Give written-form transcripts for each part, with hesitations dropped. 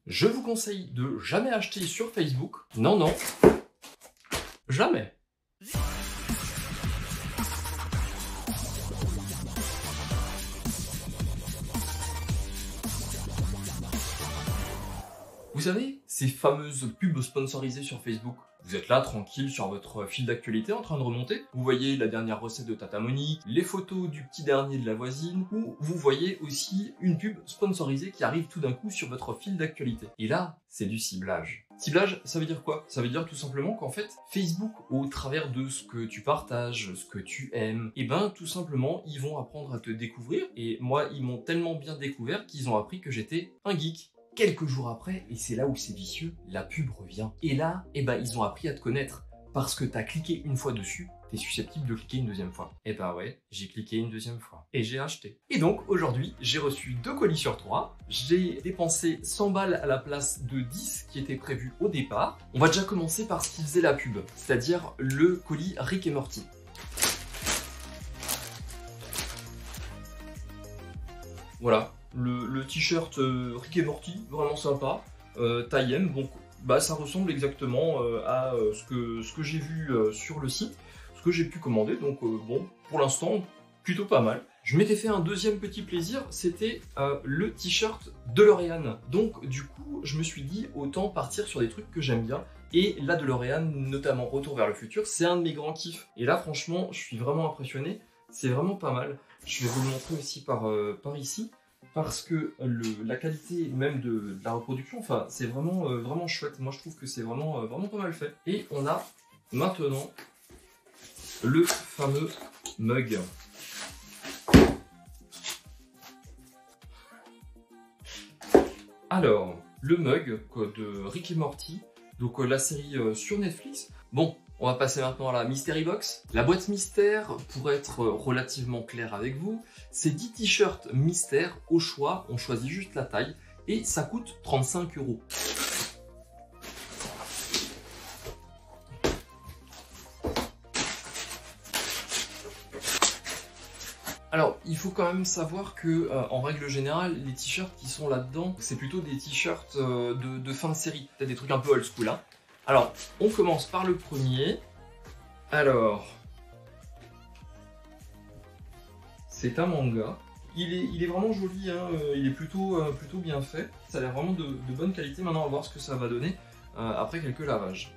Je vous conseille de jamais acheter sur Facebook. Non, non, jamais. Vous savez, ces fameuses pubs sponsorisées sur Facebook, vous êtes là tranquille sur votre fil d'actualité en train de remonter, vous voyez la dernière recette de Tata Monique, les photos du petit dernier de la voisine, ou vous voyez aussi une pub sponsorisée qui arrive tout d'un coup sur votre fil d'actualité. Et là, c'est du ciblage. Ciblage, ça veut dire quoi? Ça veut dire tout simplement qu'en fait, Facebook, au travers de ce que tu partages, ce que tu aimes, et ben tout simplement, ils vont apprendre à te découvrir. Et moi, ils m'ont tellement bien découvert qu'ils ont appris que j'étais un geek. Quelques jours après, et c'est là où c'est vicieux, la pub revient. Et là, eh ben, ils ont appris à te connaître. Parce que t'as cliqué une fois dessus, t'es susceptible de cliquer une deuxième fois. Et ben ouais, j'ai cliqué une deuxième fois. Et j'ai acheté. Et donc, aujourd'hui, j'ai reçu 2 colis sur 3. J'ai dépensé 100 balles à la place de 10 qui étaient prévues au départ. On va déjà commencer par ce qui faisait la pub, c'est-à-dire le colis Rick et Morty. Voilà. Le t-shirt Rick et Morty, vraiment sympa, taille M, donc bah, ça ressemble exactement à ce que j'ai vu sur le site, ce que j'ai pu commander, donc bon, pour l'instant, plutôt pas mal. Je m'étais fait un deuxième petit plaisir, c'était le t-shirt DeLorean. Donc du coup, je me suis dit, autant partir sur des trucs que j'aime bien, et la DeLorean, notamment Retour vers le futur, c'est un de mes grands kiffs. Et là, franchement, je suis vraiment impressionné, c'est vraiment pas mal. Je vais vous le montrer aussi par ici. Parce que la qualité même de la reproduction, enfin, c'est vraiment, vraiment chouette. Moi, je trouve que c'est vraiment, vraiment pas mal fait. Et on a maintenant le fameux mug. Alors, le mug de Rick et Morty, donc la série sur Netflix. Bon, on va passer maintenant à la Mystery Box. La boîte mystère, pour être relativement clair avec vous, c'est 10 t-shirts mystère au choix, on choisit juste la taille, et ça coûte 35 €. Alors, il faut quand même savoir que, en règle générale, les t-shirts qui sont là-dedans, c'est plutôt des t-shirts de fin de série, peut-être des trucs un peu old school, hein. Alors, on commence par le premier. Alors, c'est un manga. Il est vraiment joli, hein. Il est plutôt bien fait. Ça a l'air vraiment de bonne qualité. Maintenant, on va voir ce que ça va donner après quelques lavages.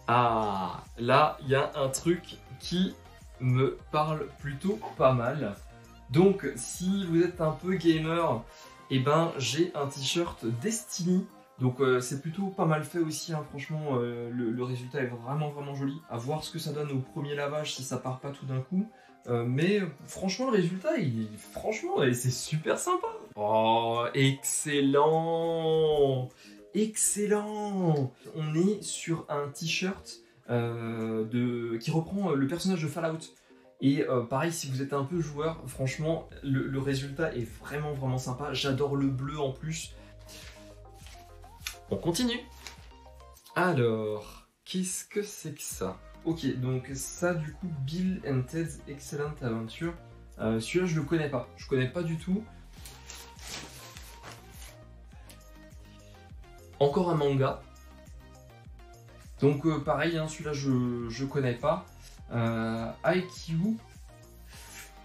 Ah, là, il y a un truc qui me parle plutôt pas mal. Donc, si vous êtes un peu gamer, eh ben, j'ai un t-shirt Destiny. Donc c'est plutôt pas mal fait aussi, hein. Franchement le résultat est vraiment vraiment joli. À voir ce que ça donne au premier lavage si ça part pas tout d'un coup. Mais franchement le résultat, franchement c'est super sympa. Oh excellent. Excellent. On est sur un t-shirt qui reprend le personnage de Fallout. Et pareil, si vous êtes un peu joueur, franchement le résultat est vraiment vraiment sympa. J'adore le bleu en plus. On continue. Alors, qu'est-ce que c'est que ça? Ok, donc ça du coup, Bill and Ted's Excellent Adventure. Celui-là, je le connais pas. Je connais pas du tout. Encore un manga. Donc pareil, hein, celui-là, je connais pas. IQ,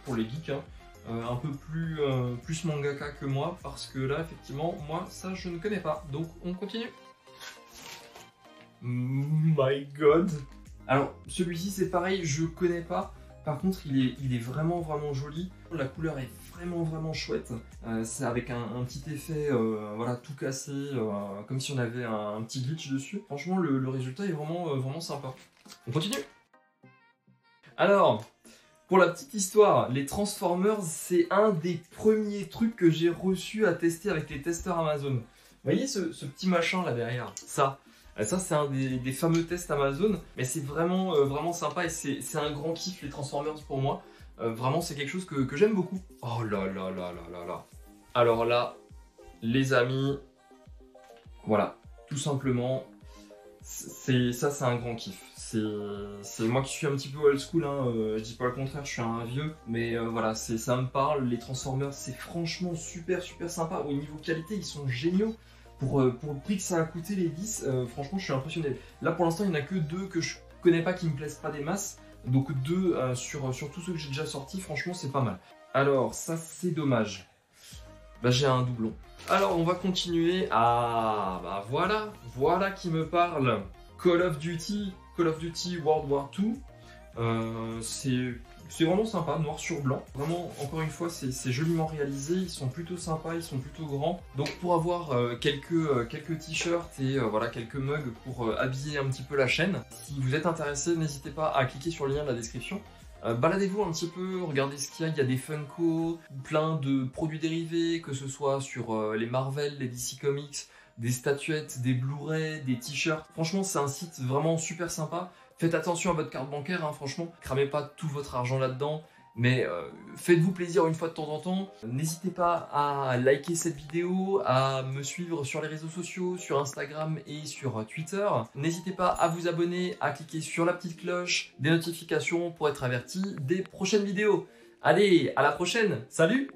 pour les geeks, hein. Un peu plus mangaka que moi, parce que là, effectivement, moi, ça, je ne connais pas. Donc, on continue. My God. Alors, celui-ci, c'est pareil, je connais pas. Par contre, il est vraiment, vraiment joli. La couleur est vraiment, vraiment chouette. C'est avec un petit effet, voilà, tout cassé, comme si on avait un petit glitch dessus. Franchement, le résultat est vraiment, vraiment sympa. On continue. Alors... Pour la petite histoire, les Transformers, c'est un des premiers trucs que j'ai reçu à tester avec les testeurs Amazon. Vous voyez ce petit machin là derrière? Ça c'est un des fameux tests Amazon, mais c'est vraiment, vraiment sympa et c'est un grand kiff les Transformers pour moi. Vraiment, c'est quelque chose que j'aime beaucoup. Oh là là là là là là. Alors là, les amis, voilà, tout simplement, c'est un grand kiff. c'est moi qui suis un petit peu old school, hein, je dis pas le contraire, je suis un vieux, mais voilà, ça me parle. Les Transformers, c'est franchement super sympa. Au niveau qualité, ils sont géniaux. Pour le prix que ça a coûté les 10, franchement, je suis impressionné. Là, pour l'instant, il n'y en a que 2 que je connais pas, qui me plaisent pas des masses. Donc 2 sur tous ceux que j'ai déjà sortis, franchement, c'est pas mal. Alors, ça, c'est dommage. Bah, j'ai un doublon. Alors, on va continuer à... Bah, voilà qui me parle. Call of Duty World War II. C'est vraiment sympa, noir sur blanc. Vraiment, encore une fois, c'est joliment réalisé. Ils sont plutôt sympas, ils sont plutôt grands. Donc pour avoir quelques t-shirts et voilà, quelques mugs pour habiller un petit peu la chaîne, si vous êtes intéressé, n'hésitez pas à cliquer sur le lien de la description. Baladez-vous un petit peu, regardez ce qu'il y a. Il y a des Funko, plein de produits dérivés, que ce soit sur les Marvel, les DC Comics, des statuettes, des Blu-ray, des t-shirts. Franchement, c'est un site vraiment super sympa. Faites attention à votre carte bancaire, hein, franchement. Cramez pas tout votre argent là-dedans. Mais faites-vous plaisir une fois de temps en temps. N'hésitez pas à liker cette vidéo, à me suivre sur les réseaux sociaux, sur Instagram et sur Twitter. N'hésitez pas à vous abonner, à cliquer sur la petite cloche des notifications pour être averti des prochaines vidéos. Allez, à la prochaine. Salut!